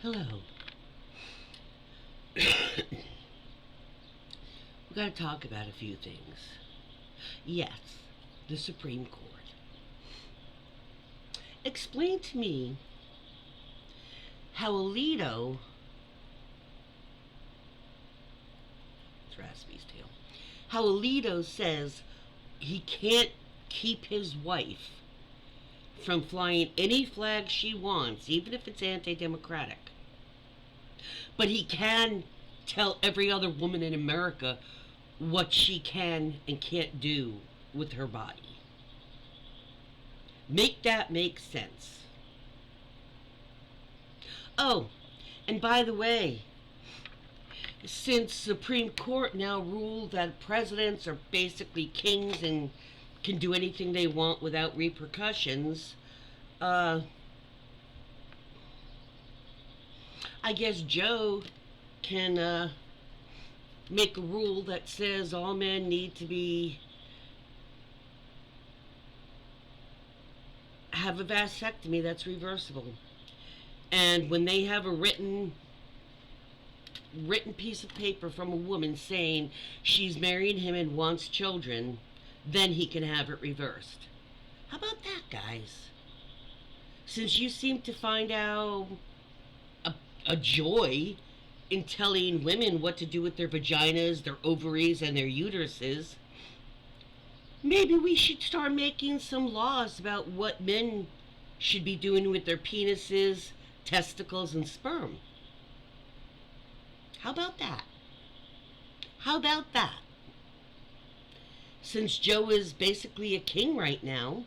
Hello. We've got to talk about a few things. Yes, the Supreme Court. Explain to me how Alito, it's Raspy's tail, how Alito says he can't keep his wife from flying any flag she wants, even if it's anti-democratic. But he can tell every other woman in America what she can and can't do with her body. Make that make sense. Oh, and by the way, since Supreme Court now ruled that presidents are basically kings and can do anything they want without repercussions, I guess Joe can make a rule that says all men need to have a vasectomy that's reversible. And when they have a written piece of paper from a woman saying she's married him and wants children, then he can have it reversed. How about that, guys? Since you seem to find out a joy in telling women what to do with their vaginas, their ovaries, and their uteruses, maybe we should start making some laws about what men should be doing with their penises, testicles, and sperm. How about that? How about that? Since Joe is basically a king right now,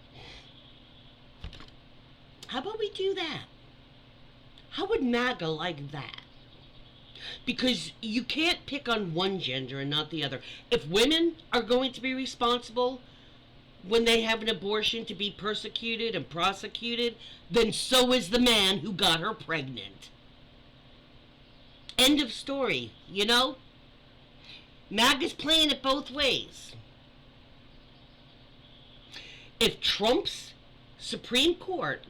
how about we do that? How would MAGA like that? Because you can't pick on one gender and not the other. If women are going to be responsible when they have an abortion to be persecuted and prosecuted, then so is the man who got her pregnant. End of story, you know? MAGA's playing it both ways. If Trump's Supreme Court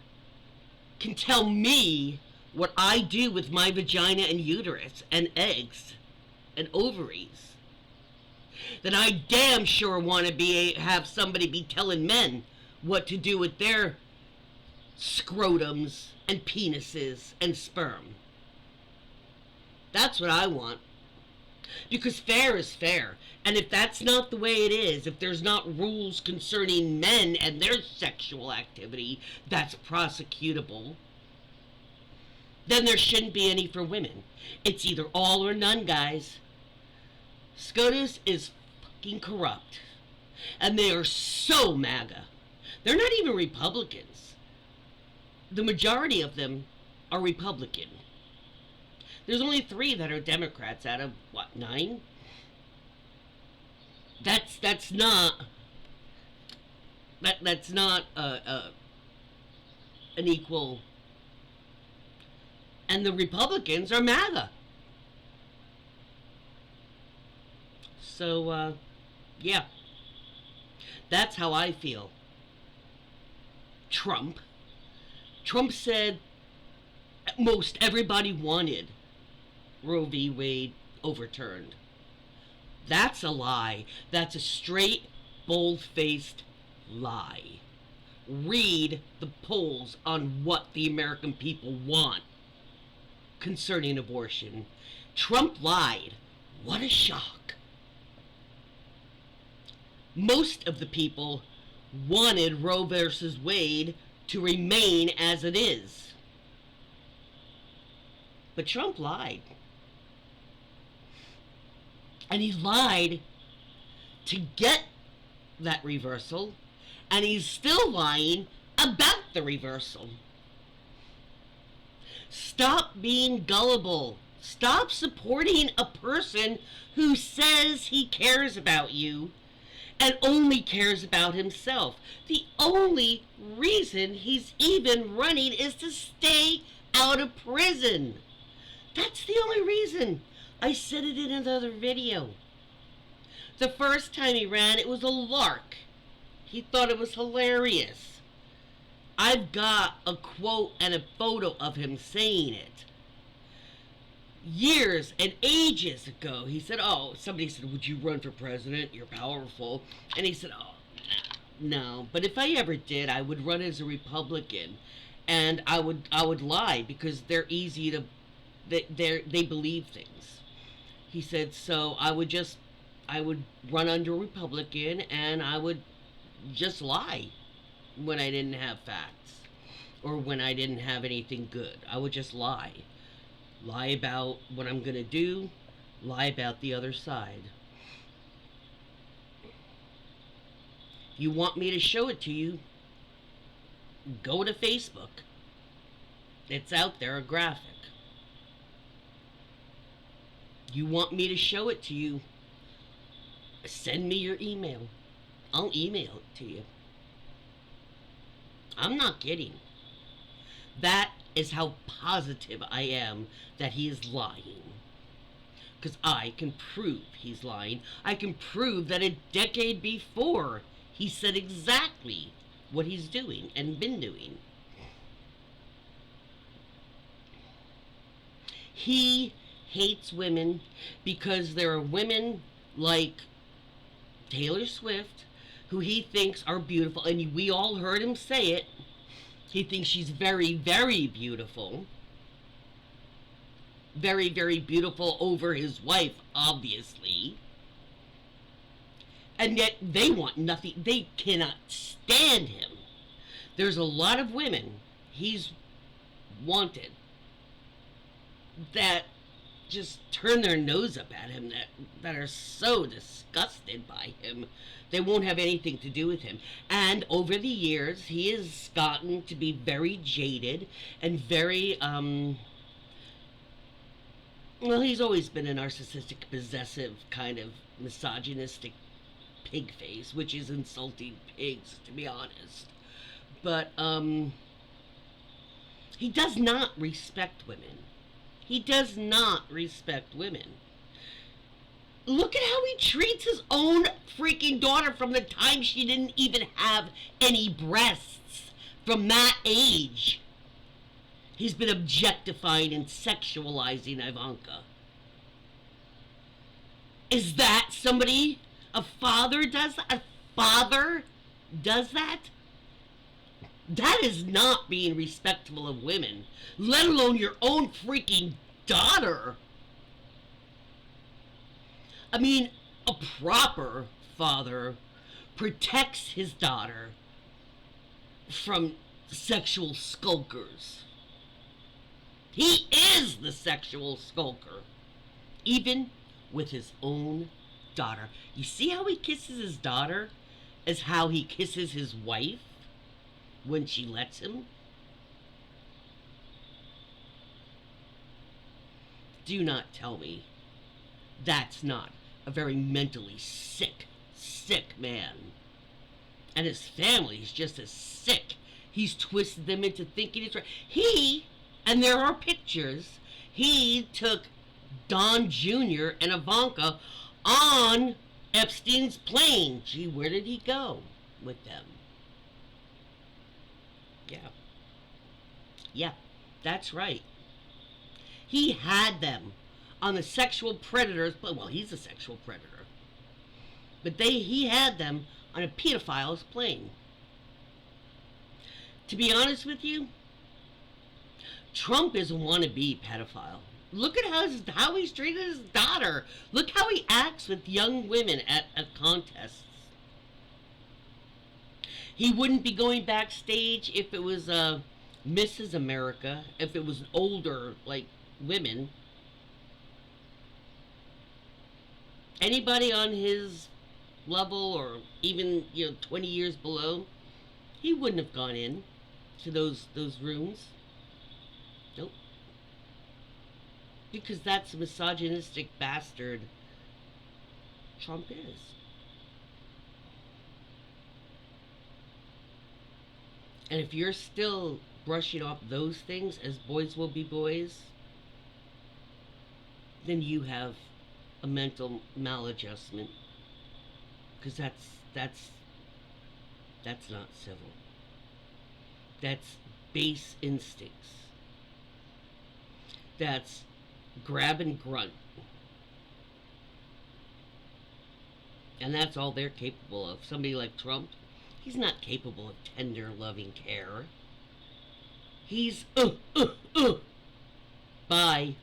can tell me what I do with my vagina and uterus and eggs and ovaries, then I damn sure want to have somebody be telling men what to do with their scrotums and penises and sperm. That's what I want. Because fair is fair. And if that's not the way it is, if there's not rules concerning men and their sexual activity that's prosecutable, then there shouldn't be any for women. It's either all or none, guys. SCOTUS is fucking corrupt. And they are so MAGA. They're not even Republicans. The majority of them are Republican. There's only 3 that are Democrats out of, 9? That's not an equal. And the Republicans are MAGA. So, yeah. That's how I feel. Trump said most everybody wanted Roe v. Wade overturned. That's a lie. That's a straight, bold-faced lie. Read the polls on what the American people want concerning abortion. Trump lied. What a shock. Most of the people wanted Roe versus Wade to remain as it is. But Trump lied. And he lied to get that reversal, and he's still lying about the reversal. Stop being gullible. Stop supporting a person who says he cares about you and only cares about himself. The only reason he's even running is to stay out of prison. That's the only reason. I said it in another video. The first time he ran, it was a lark. He thought it was hilarious. I've got a quote and a photo of him saying it. years and ages ago, he said, oh, somebody said, would you run for president? You're powerful. And he said, oh, no. But if I ever did, I would run as a Republican. And I would lie because they're easy to, they believe things. He said, so I would run under Republican and I would just lie when I didn't have facts or when I didn't have anything good. I would just lie. Lie about what I'm going to do, lie about the other side. You want me to show it to you? Go to Facebook. It's out there, a graphic. You want me to show it to you? Send me your email. I'll email it to you. I'm not kidding. That is how positive I am that he is lying. Because I can prove he's lying. I can prove that a decade before he said exactly what he's doing and been doing. He hates women because there are women like Taylor Swift who he thinks are beautiful, and we all heard him say it. He thinks she's very, very beautiful. Very, very beautiful over his wife, obviously. And yet they want nothing. They cannot stand him. There's a lot of women he's wanted that just turn their nose up at him, that are so disgusted by him. They won't have anything to do with him. And over the years, he has gotten to be very jaded and very, well, he's always been a narcissistic, possessive, kind of misogynistic pig face, which is insulting pigs, to be honest. But, he does not respect women. He does not respect women. Look at how he treats his own freaking daughter from the time she didn't even have any breasts. From that age. He's been objectifying and sexualizing Ivanka. Is that somebody? A father does that? A father does that? That is not being respectful of women, let alone your own freaking daughter. I mean, a proper father protects his daughter from sexual skulkers. He is the sexual skulker, even with his own daughter. You see how he kisses his daughter as how he kisses his wife when she lets him? Do not tell me that's not a very mentally sick man. And his family's just as sick. He's twisted them into thinking it's right. And there are pictures, he took Don Jr. and Ivanka on Epstein's plane. Gee, where did he go with them? Yeah, that's right. He had them on the sexual predators. Well, he's a sexual predator. But he had them on a pedophile's plane. To be honest with you, Trump is a wannabe pedophile. Look at how he's treated his daughter. Look how he acts with young women at contests. He wouldn't be going backstage if it was Mrs. America, if it was older, like, women. Anybody on his level or even, 20 years below, he wouldn't have gone in to those rooms. Nope. Because that's a misogynistic bastard Trump is. And if you're still brushing off those things as boys will be boys, then you have a mental maladjustment. Because that's not civil. That's base instincts. That's grab and grunt. And that's all they're capable of. Somebody like Trump, he's not capable of tender, loving care. He's, bye.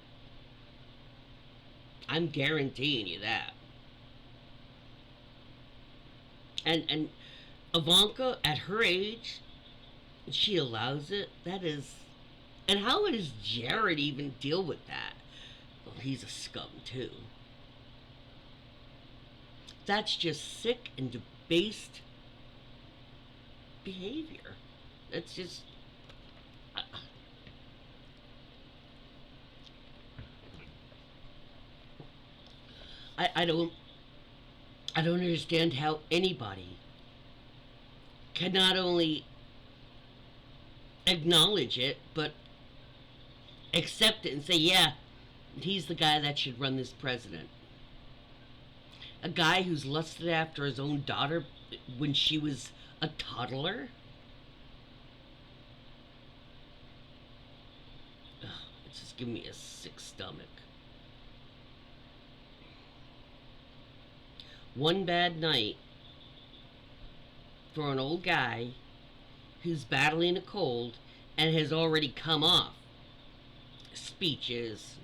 I'm guaranteeing you that. And Ivanka, at her age, she allows it. That is, and how does Jared even deal with that? Well, he's a scum too. That's just sick and debased behavior. That's just. I don't understand how anybody can not only acknowledge it but accept it and say, yeah, he's the guy that should run this president. A guy who's lusted after his own daughter when she was a toddler? Ugh, it's just giving me a sick stomach. One bad night for an old guy who's battling a cold and has already come off speeches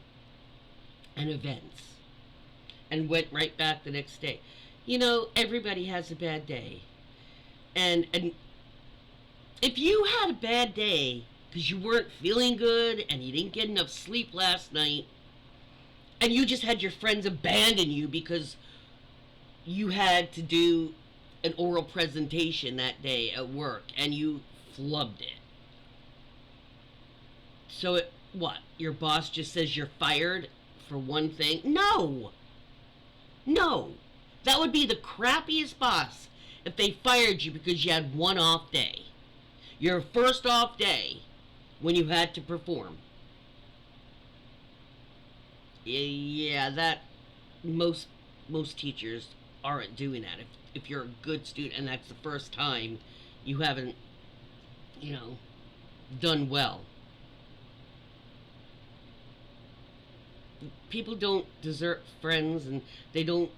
and events and went right back the next day. You know, everybody has a bad day. And if you had a bad day because you weren't feeling good and you didn't get enough sleep last night and you just had your friends abandon you because you had to do an oral presentation that day at work and you flubbed it. So what? Your boss just says you're fired for one thing? No! No! That would be the crappiest boss if they fired you because you had one off day. Your first off day when you had to perform. Yeah, that most teachers aren't doing that. If you're a good student and that's the first time you haven't, done well. People don't desert friends and they don't,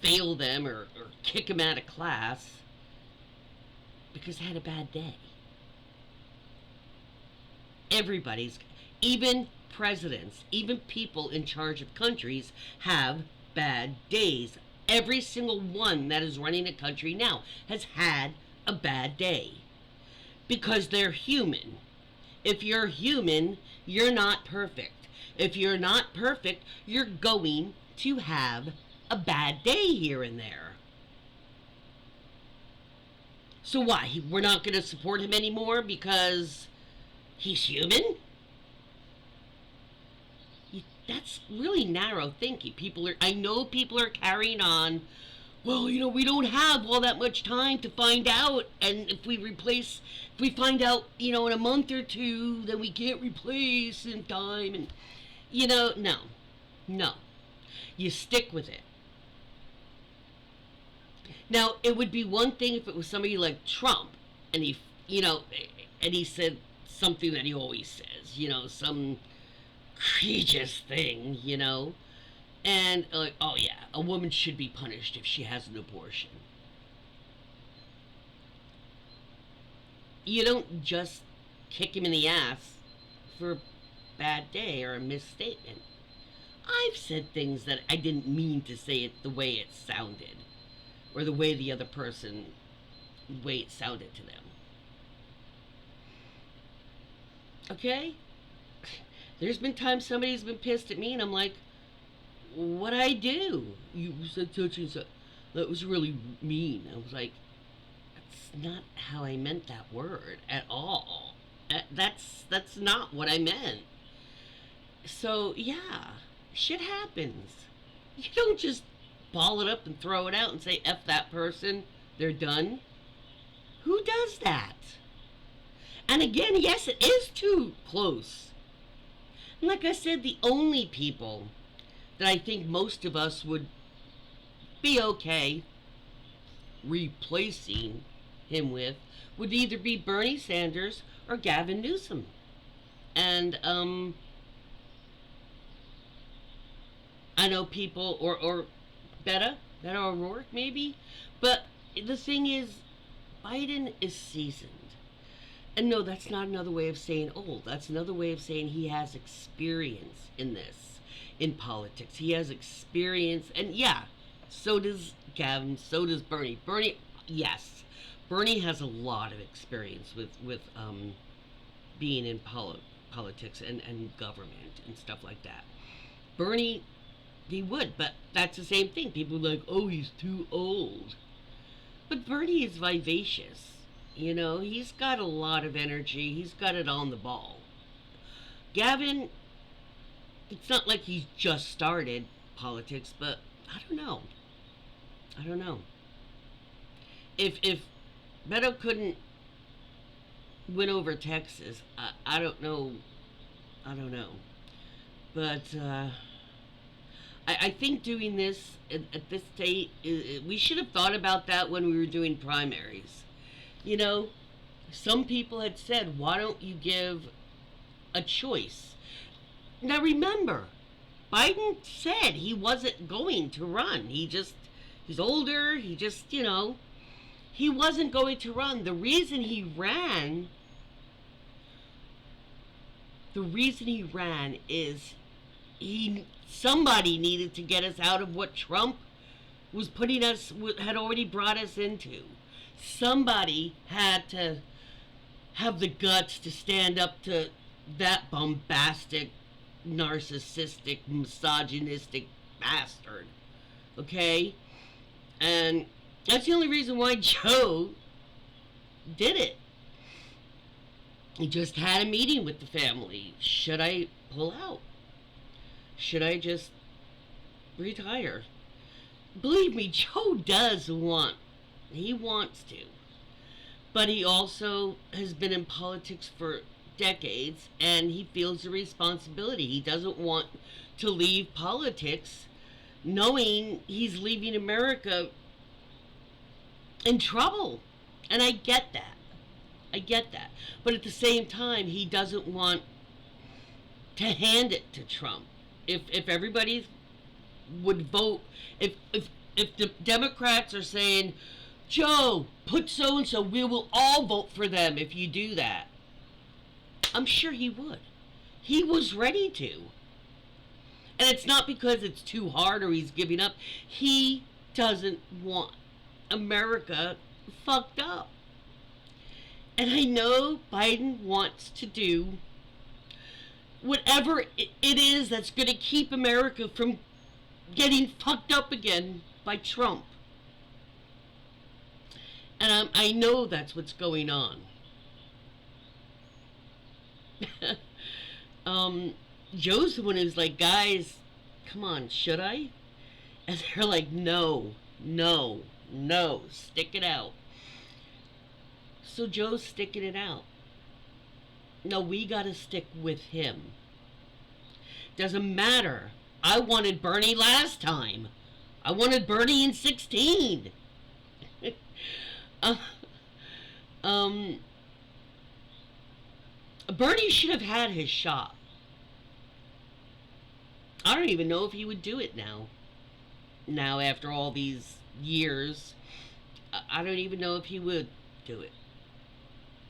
fail them or kick them out of class because they had a bad day. Everybody's, even presidents, even people in charge of countries have bad days. Every single one that is running a country now has had a bad day because they're human. If you're human, you're not perfect. If you're not perfect, you're going to have a bad day here and there. So why? We're not going to support him anymore because he's human? That's really narrow thinking. I know people are carrying on. Well, we don't have all that much time to find out. And if we find out, in a month or two, then we can't replace in time. And, no. You stick with it. Now, it would be one thing if it was somebody like Trump and he said something that he always says, some egregious thing, and like, oh yeah, a woman should be punished if she has an abortion. You don't just kick him in the ass for a bad day or a misstatement. I've said things that I didn't mean to say it the way it sounded, or the way the other person, the way it sounded to them. Okay? There's been times somebody's been pissed at me and I'm like, what'd I do? You said such and such. That was really mean. I was like, that's not how I meant that word at all. That's not what I meant. So, yeah, shit happens. You don't just ball it up and throw it out and say, F that person, they're done. Who does that? And again, yes, it is too close. And like I said, the only people that I think most of us would be okay replacing him with would either be Bernie Sanders or Gavin Newsom. And, I know people, or Beto O'Rourke maybe, but the thing is, Biden is seasoned. And no, that's not another way of saying old. That's another way of saying he has experience in this, in politics. He has experience, and yeah, so does Gavin, so does Bernie. Bernie, yes, Bernie has a lot of experience with being in politics and government and stuff like that. Bernie, he would, but that's the same thing. People are like, oh, he's too old. But Bernie is vivacious. You know, he's got a lot of energy. He's got it on the ball. Gavin, it's not like he's just started politics, but I don't know. I don't know. If Beto couldn't win over Texas, I don't know. I don't know. But I think doing this at this state, we should have thought about that when we were doing primaries. You know, some people had said, why don't you give a choice? Now remember, Biden said he wasn't going to run. He's older. He wasn't going to run. The reason he ran is somebody needed to get us out of what Trump had already brought us into. Somebody had to have the guts to stand up to that bombastic, narcissistic, misogynistic bastard. Okay? And that's the only reason why Joe did it. He just had a meeting with the family. Should I pull out? Should I just retire? Believe me, Joe he wants to. But he also has been in politics for decades, and he feels a responsibility. He doesn't want to leave politics knowing he's leaving America in trouble. And I get that. But at the same time, he doesn't want to hand it to Trump. If everybody would vote, if the Democrats are saying, Joe, put so-and-so, we will all vote for them if you do that, I'm sure he would. He was ready to. And it's not because it's too hard or he's giving up. He doesn't want America fucked up. And I know Biden wants to do whatever it is that's going to keep America from getting fucked up again by Trump. And I know that's what's going on. Joe's the one who's like, guys, come on, should I? And they're like, no, stick it out. So Joe's sticking it out. No, we gotta stick with him. Doesn't matter. I wanted Bernie last time. I wanted Bernie in 2016. Bernie should have had his shot. I don't even know if he would do it now. Now, after all these years, I don't even know if he would do it.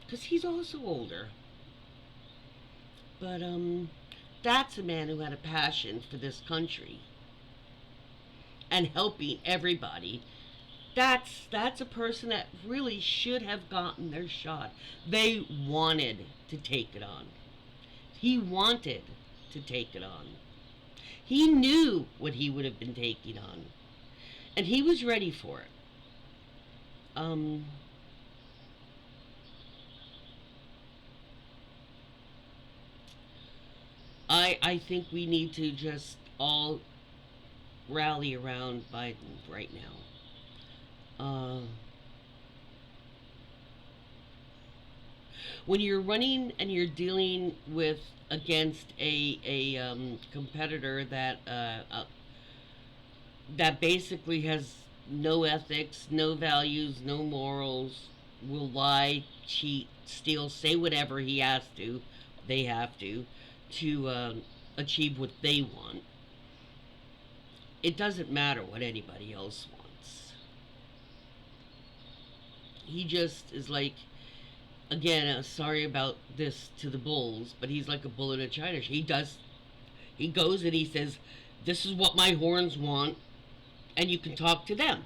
Because he's also older. But, that's a man who had a passion for this country. And helping everybody. That's a person that really should have gotten their shot. They wanted to take it on. He wanted to take it on. He knew what he would have been taking on. And he was ready for it. I think we need to just all rally around Biden right now. When you're running and you're dealing with against a competitor that basically has no ethics, no values, no morals, will lie, cheat, steal, say whatever he has to, they have to achieve what they want. it doesn't matter what anybody else wants. He just is like, again, sorry about this to the bulls, but he's like a bull in a china shop. He goes and he says, this is what my horns want, and you can talk to them.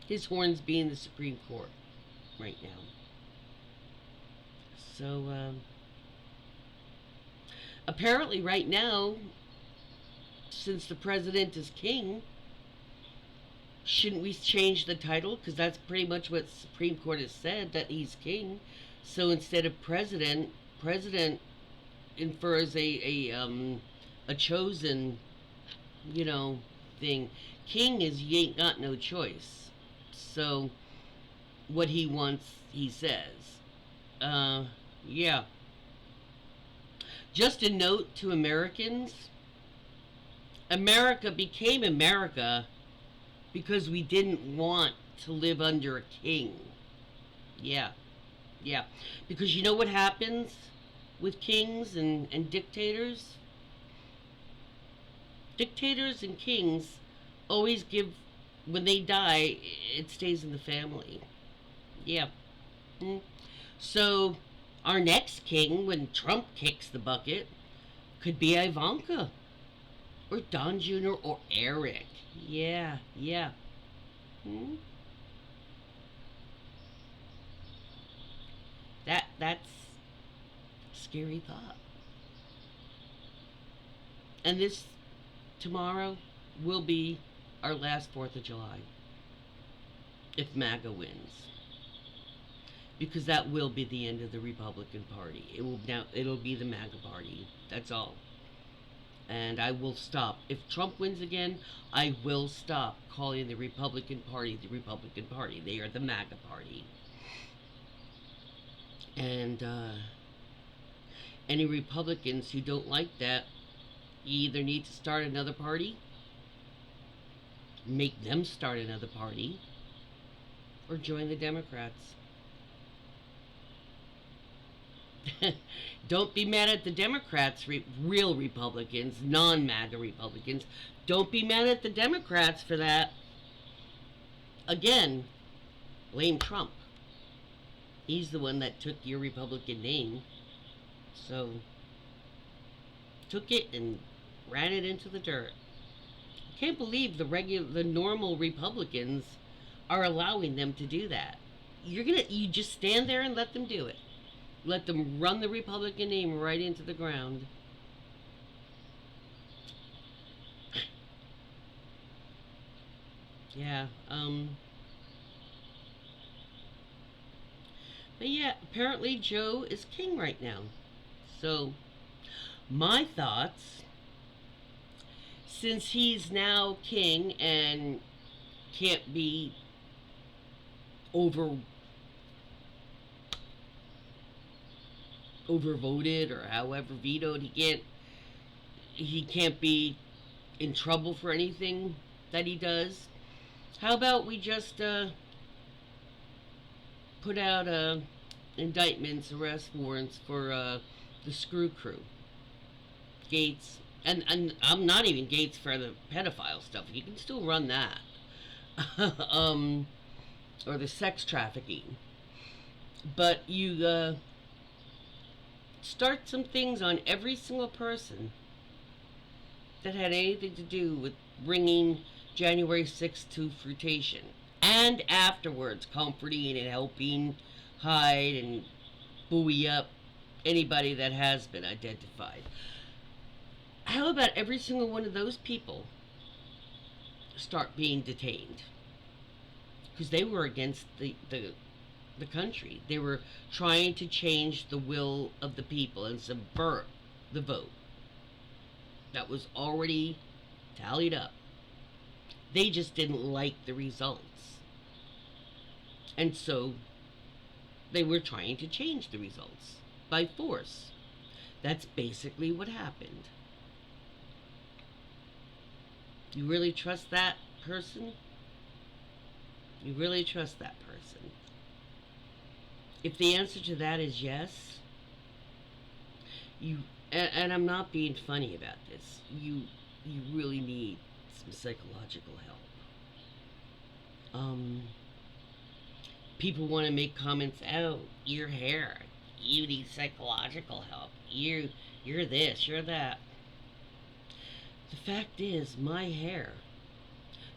His horns being the Supreme Court right now. So, apparently right now, since the president is king, shouldn't we change the title? Because that's pretty much what the Supreme Court has said, that he's king. So instead of president, president infers a chosen, thing. King is you ain't got no choice. So what he wants, he says. Yeah. Just a note to Americans. America became America because we didn't want to live under a king. Yeah. Yeah. Because you know what happens with kings and dictators? Dictators and kings always give, when they die, it stays in the family. Yeah. So, our next king, when Trump kicks the bucket, could be Ivanka. Or Don Jr. or Eric. Yeah, yeah. That's a scary thought. And this tomorrow will be our last 4th of July. If MAGA wins. Because that will be the end of the Republican Party. It'll be the MAGA Party. That's all. And I will stop. If Trump wins again, I will stop calling the Republican Party the Republican Party. They are the MAGA Party. And any Republicans who don't like that, you either need to start another party, make them start another party, or join the Democrats. Don't be mad at the Democrats, real Republicans, non-MAGA Republicans. Don't be mad at the Democrats for that. Again, blame Trump. He's the one that took your Republican name. So, took it and ran it into the dirt. I can't believe the normal Republicans are allowing them to do that. You just stand there and let them do it. Let them run the Republican name right into the ground. Yeah, but yeah, apparently Joe is king right now. So, my thoughts, since he's now king and can't be overvoted or however vetoed, he can't be in trouble for anything that he does. How about we just put out indictments, arrest warrants for the screw crew, Gates, and I'm not even Gates for the pedophile stuff. You can still run that, or the sex trafficking, but you start some things on every single person that had anything to do with bringing January 6th to fruition, and afterwards comforting and helping hide and buoy up anybody that has been identified. How about every single one of those people start being detained? Because they were against the country. They were trying to change the will of the people and subvert the vote that was already tallied up. They just didn't like the results. And so they were trying to change the results by force. That's basically what happened. You really trust that person? You really trust that person? If the answer to that is yes, and I'm not being funny about this, you really need some psychological help. People want to make comments, oh, your hair, you need psychological help. You're this, you're that. The fact is, my hair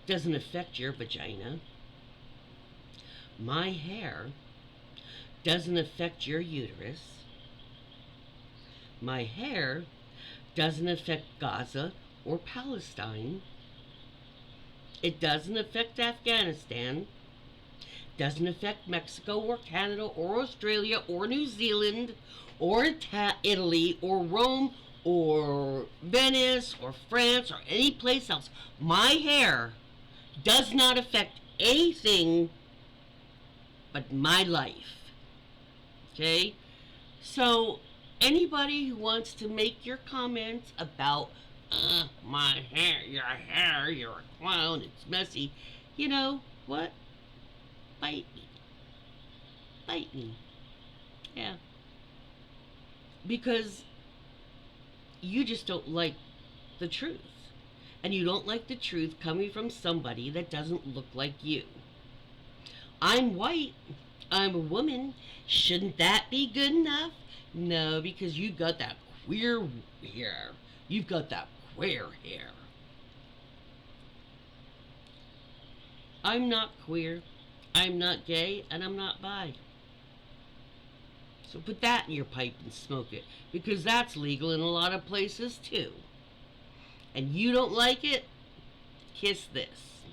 doesn't affect your vagina. My hair doesn't affect your uterus. My hair doesn't affect Gaza or Palestine. It doesn't affect Afghanistan. Doesn't affect Mexico or Canada or Australia or New Zealand or Italy or Rome or Venice or France or any place else. My hair does not affect anything but my life. Okay? So, anybody who wants to make your comments about, my hair, you're a clown, it's messy, you know what? Bite me. Bite me. Yeah. Because you just don't like the truth. And you don't like the truth coming from somebody that doesn't look like you. I'm white. I'm a woman. Shouldn't that be good enough? No, because you got that queer hair. You've got that queer hair. I'm not queer. I'm not gay, and I'm not bi. So put that in your pipe and smoke it, because that's legal in a lot of places too. And you don't like it? Kiss this.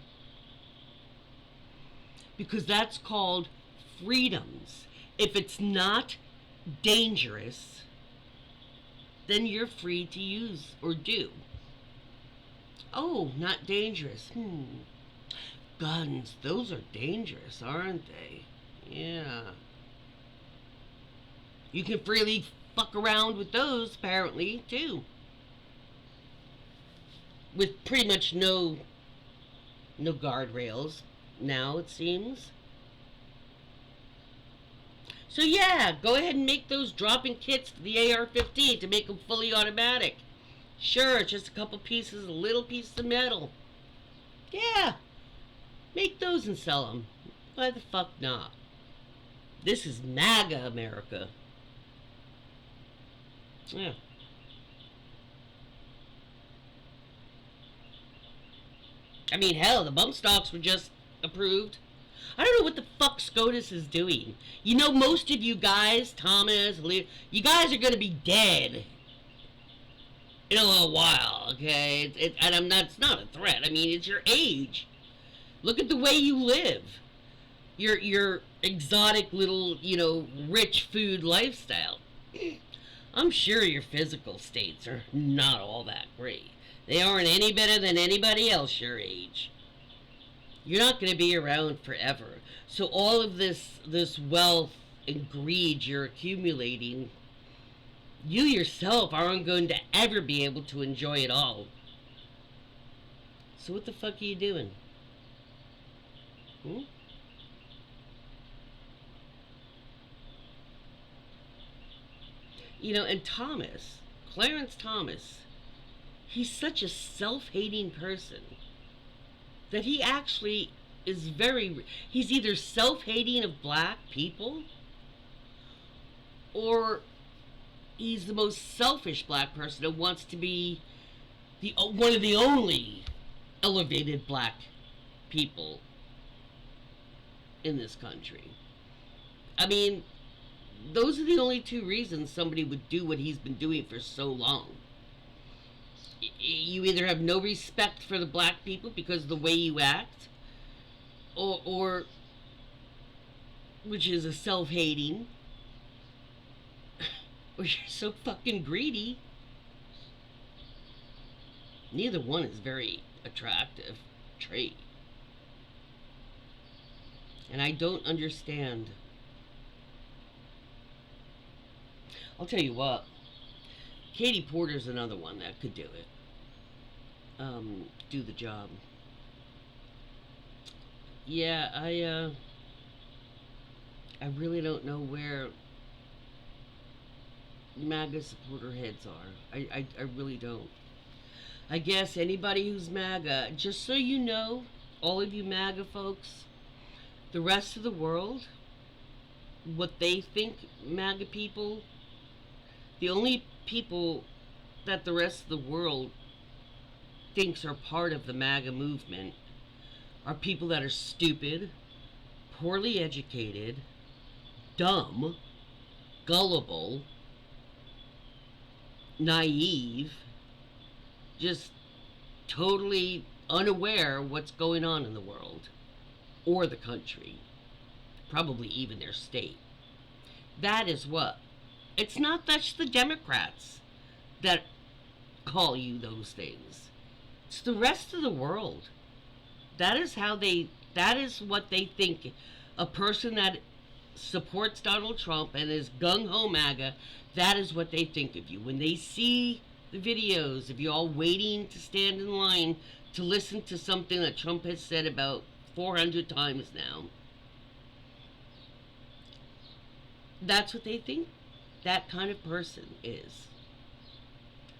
Because that's called freedoms. If it's not dangerous, then you're free to use or do. Oh, not dangerous. Guns, those are dangerous, aren't they? Yeah. You can freely fuck around with those, apparently, too. With pretty much no guardrails now, it seems. So yeah, go ahead and make those drop-in kits for the AR-15 to make them fully automatic. Sure, it's just a couple pieces, a little piece of metal. Yeah. Make those and sell them. Why the fuck not? This is MAGA America. Yeah. I mean, hell, the bump stocks were just approved. I don't know what the fuck SCOTUS is doing. You know, most of you guys, Thomas, you guys are going to be dead in a little while, okay? It's not a threat. I mean, it's your age. Look at the way you live. Your exotic little, rich food lifestyle. I'm sure your physical states are not all that great. They aren't any better than anybody else your age. You're not going to be around forever. So all of this wealth and greed you're accumulating, you yourself aren't going to ever be able to enjoy it all. So what the fuck are you doing? And Clarence Thomas, he's such a self-hating person that he actually is he's either self-hating of black people, or he's the most selfish black person that wants to be one of the only elevated black people in this country. I mean, those are the only two reasons somebody would do what he's been doing for so long. You either have no respect for the black people because of the way you act, or which is a self-hating, or you're so fucking greedy. Neither one is very attractive trait. And I don't understand. I'll tell you what. Katie Porter's another one that could do it. Do the job. Yeah, I really don't know where MAGA supporter heads are. I really don't. I guess anybody who's MAGA, just so you know, all of you MAGA folks, the rest of the world, what they think MAGA people, the only people that the rest of the world thinks are part of the MAGA movement are people that are stupid, poorly educated, dumb, gullible, naive, just totally unaware of what's going on in the world or the country, probably even their state. That is what. It's not just the Democrats that call you those things. It's the rest of the world. That is what they think. A person that supports Donald Trump and is gung-ho MAGA, that is what they think of you. When they see the videos of you all waiting to stand in line to listen to something that Trump has said about 400 times now, that's what they think that kind of person is.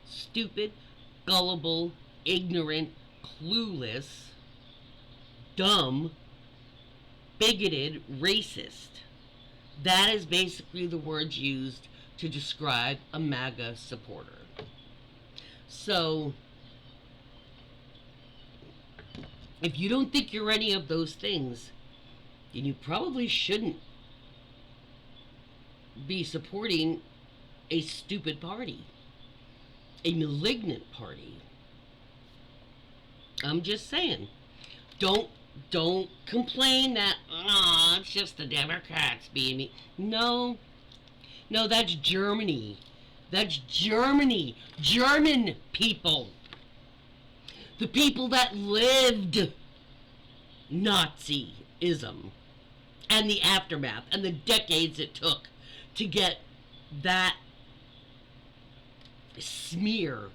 Stupid, gullible, ignorant, clueless, dumb, bigoted, racist. That is basically the words used to describe a MAGA supporter. So, if you don't think you're any of those things, then you probably shouldn't be supporting a stupid party, a malignant party. I'm just saying, don't complain that it's just the Democrats being me. No, that's Germany. That's Germany. German people. The people that lived Nazism and the aftermath and the decades it took to get that smear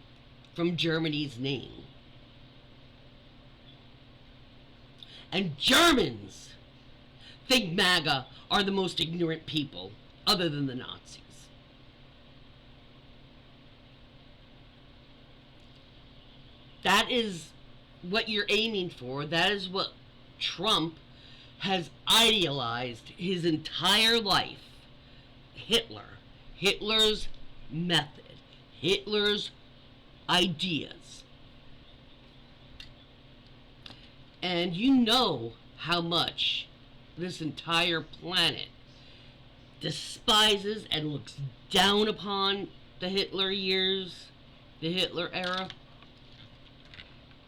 from Germany's name. And Germans think MAGA are the most ignorant people other than the Nazis. That is what you're aiming for. That is what Trump has idealized his entire life. Hitler's method, Hitler's ideas. And you know how much this entire planet despises and looks down upon the Hitler years, the Hitler era.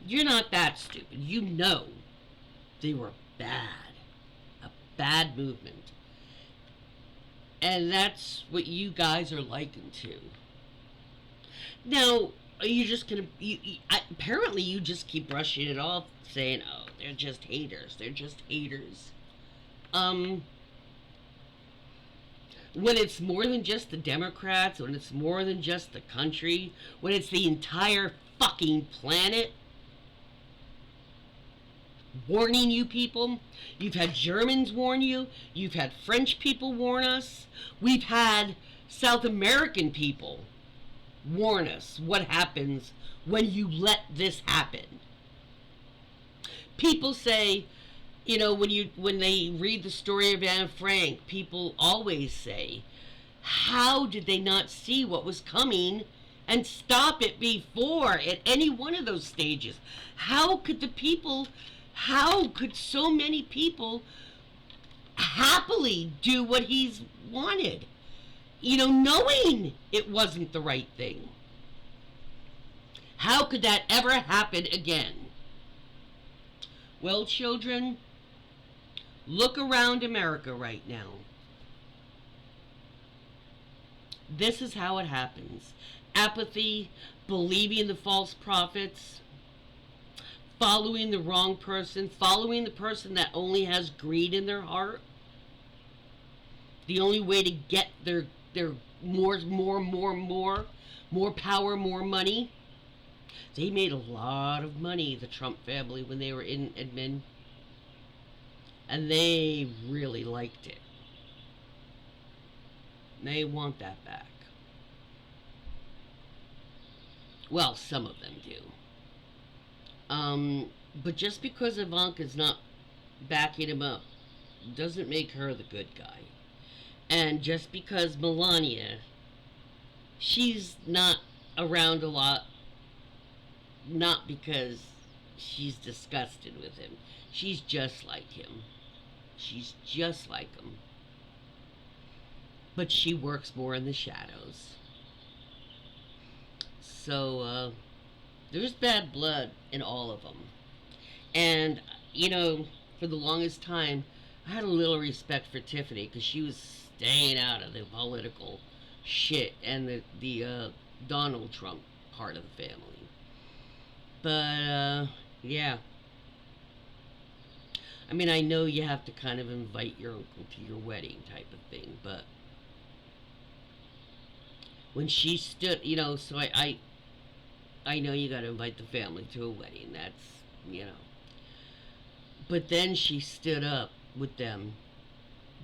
You're not that stupid. You know they were bad. A bad movement. And that's what you guys are likened to. Now, are you just going to... apparently you just keep brushing it off, saying, oh, they're just haters. They're just haters. When it's more than just the Democrats, when it's more than just the country, when it's the entire fucking planet warning you people. You've had Germans warn you. You've had French people warn us. We've had South American people warn us what happens when you let this happen. People say, you know, when they read the story of Anne Frank, people always say, how did they not see what was coming and stop it before at any one of those stages? How could so many people happily do what he's wanted? You know, knowing it wasn't the right thing. How could that ever happen again? Well, children, look around America right now. This is how it happens. Apathy, believing the false prophets, following the wrong person, following the person that only has greed in their heart. The only way to get their more power, more money. They made a lot of money, the Trump family, when they were in admin. And they really liked it. They want that back. Well, some of them do. But just because Ivanka's not backing him up doesn't make her the good guy. And just because Melania, she's not around a lot, not because she's disgusted with him. She's just like him. She's just like him. But she works more in the shadows. So, there's bad blood in all of them. And, for the longest time, I had a little respect for Tiffany because she was staying out of the political shit and the Donald Trump part of the family. But, yeah. I mean, I know you have to kind of invite your uncle to your wedding type of thing, but when she stood, so I know you got to invite the family to a wedding. That's. But then she stood up with them,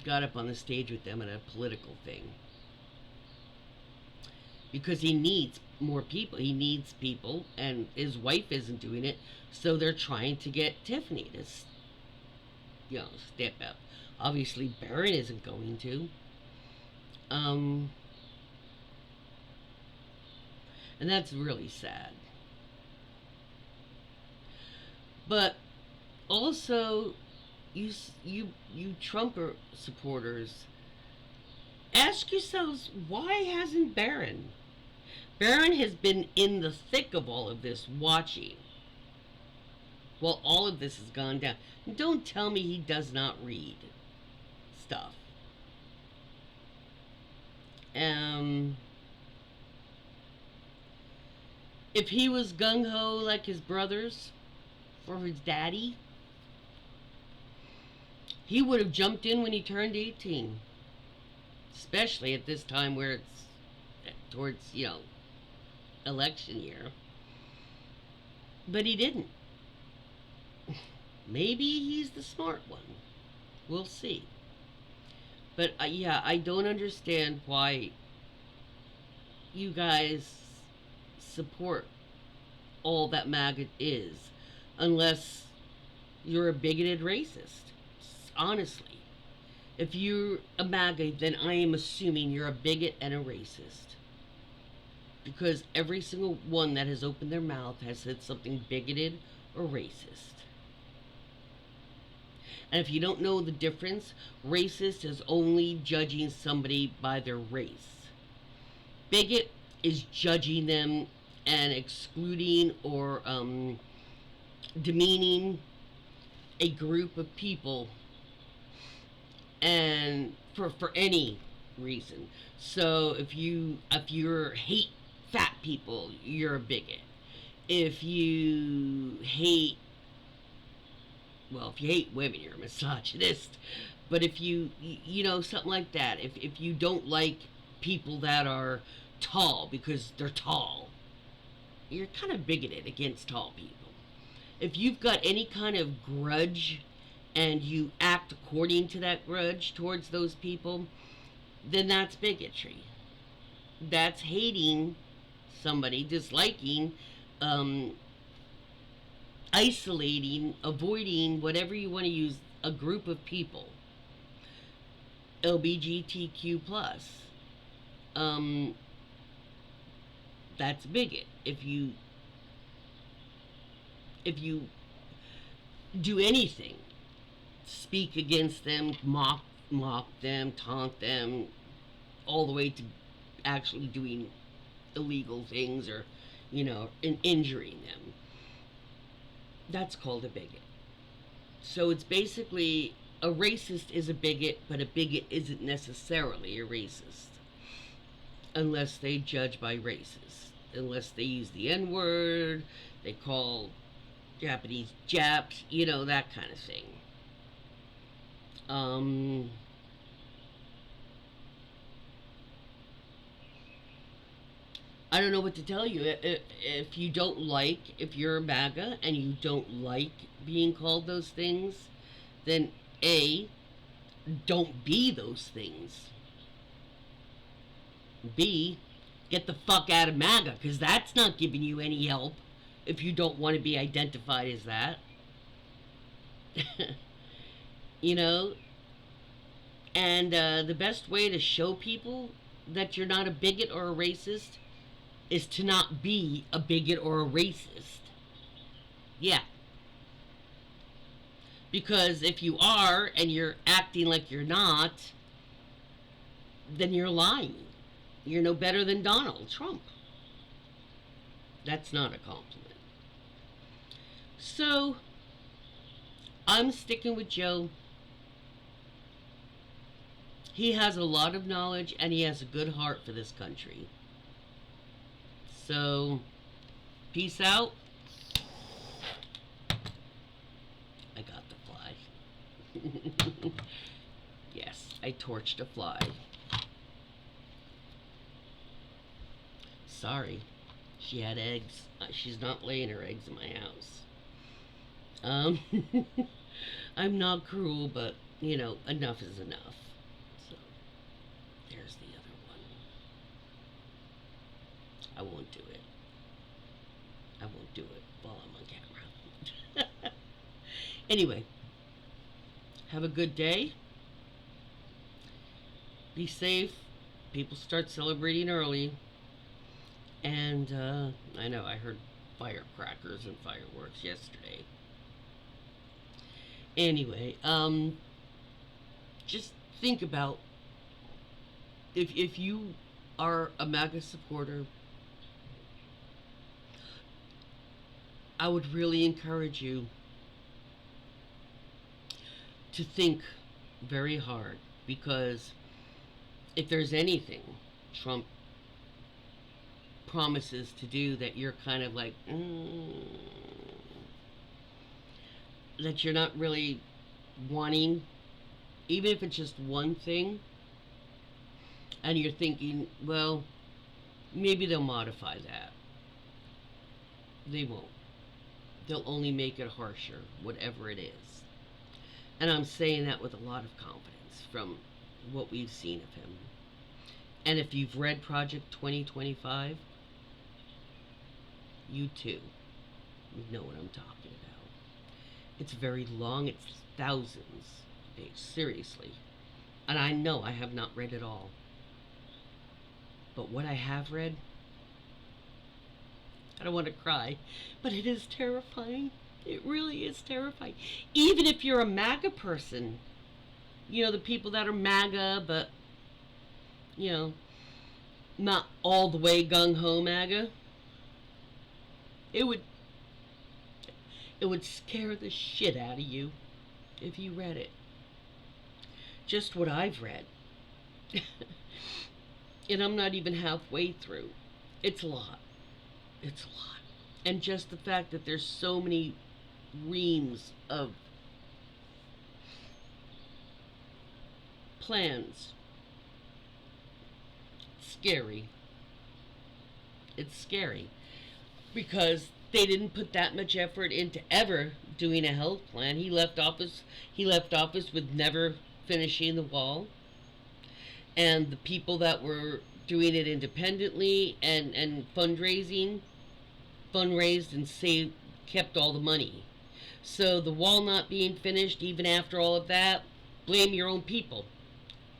got up on the stage with them at a political thing. Because he needs more people. He needs people, and his wife isn't doing it, so they're trying to get Tiffany to, step up. Obviously, Barron isn't going to. And that's really sad. But also, you Trumper supporters, ask yourselves, why hasn't Barron? Barron has been in the thick of all of this, watching while all of this has gone down. And don't tell me he does not read stuff. If he was gung-ho like his brothers for his daddy, he would have jumped in when he turned 18. Especially at this time where it's towards, election year. But he didn't. Maybe he's the smart one. We'll see. But, yeah, I don't understand why you guys support all that MAGA is, unless you're a bigoted racist. Honestly. If you're a MAGA, then I am assuming you're a bigot and a racist. Because every single one that has opened their mouth has said something bigoted or racist. And if you don't know the difference, racist is only judging somebody by their race. Bigot is judging them and excluding or demeaning a group of people, and for any reason. So if you hate fat people, you're a bigot. If you hate women, you're a misogynist. But if you something like that, if you don't like people that are tall because they're tall, you're kind of bigoted against tall people. If you've got any kind of grudge and you act according to that grudge towards those people, then that's bigotry. That's hating somebody, disliking, isolating, avoiding, whatever you want to use, a group of people. LGBTQ+. That's bigot. If you do anything, speak against them, mock them, taunt them, all the way to actually doing illegal things or, injuring them, that's called a bigot. So it's basically, a racist is a bigot, but a bigot isn't necessarily a racist. Unless they judge by races. Unless they use the N-word, they call Japanese Japs, that kind of thing. I don't know what to tell you. If you're a MAGA and you don't like being called those things, then A, don't be those things. B, get the fuck out of MAGA, because that's not giving you any help. if you don't want to be identified as that. You know, and the best way to show people that you're not a bigot or a racist is to not be a bigot or a racist. Yeah. Because if you are and you're acting like you're not, then you're lying. You're no better than Donald Trump. That's not a compliment. So, I'm sticking with Joe. He has a lot of knowledge and he has a good heart for this country. So, peace out. I got the fly. Yes, I torched a fly. Sorry, she had eggs. She's not laying her eggs in my house. I'm not cruel, but, you know, enough is enough. So, there's the other one. I won't do it. I won't do it while I'm on camera. Anyway, have a good day. Be safe. People start celebrating early. And I know I heard firecrackers and fireworks yesterday. Anyway, just think about if you are a MAGA supporter, I would really encourage you to think very hard, because if there's anything Trump promises to do that you're kind of like, that you're not really wanting, even if it's just one thing, and you're thinking, well, maybe they'll modify that. They won't. They'll only make it harsher, whatever it is. And I'm saying that with a lot of confidence from what we've seen of him. And if you've read Project 2025, you too know what I'm talking about. It's very long. It's thousands of pages, seriously. And I know I have not read it all. But what I have read, I don't want to cry, but it is terrifying. It really is terrifying. Even if you're a MAGA person, you know, the people that are MAGA, but, you know, not all the way gung-ho MAGA, it would scare the shit out of you if you read it. Just what I've read. And I'm not even halfway through. It's a lot. It's a lot. And just the fact that there's so many reams of plans. Scary. It's scary. Because they didn't put that much effort into ever doing a health plan. He left office with never finishing the wall. And the people that were doing it independently and fundraised and saved, kept all the money. So the wall not being finished, even after all of that, blame your own people.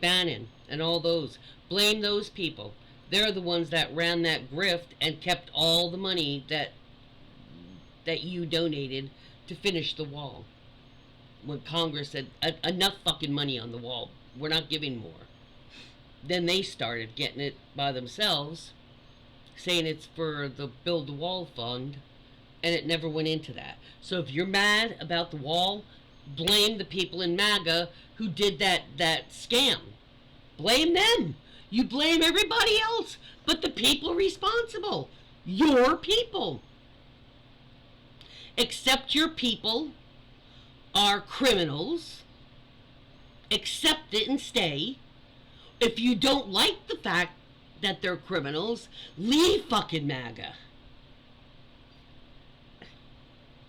Bannon and all those. Blame those people. They're the ones that ran that grift and kept all the money that you donated to finish the wall. When Congress said, enough fucking money on the wall. We're not giving more. Then they started getting it by themselves, saying it's for the Build the Wall fund, and it never went into that. So if you're mad about the wall, blame the people in MAGA who did that scam. Blame them. You blame everybody else but the people responsible. Your people. Except your people are criminals. Accept it and stay. If you don't like the fact that they're criminals, leave fucking MAGA.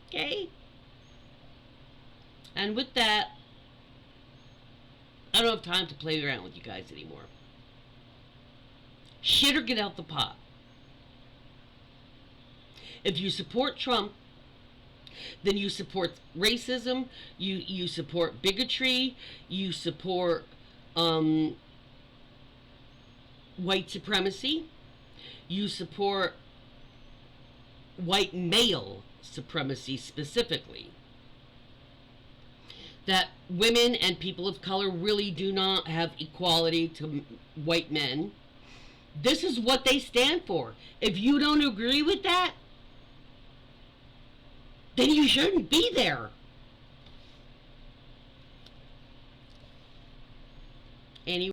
Okay? And with that, I don't have time to play around with you guys anymore. Shit or get out the pot. If you support Trump, then you support racism, you support bigotry, you support white supremacy, you support white male supremacy specifically. That women and people of color really do not have equality to white men. This is what they stand for. If you don't agree with that, then you shouldn't be there. Anyway.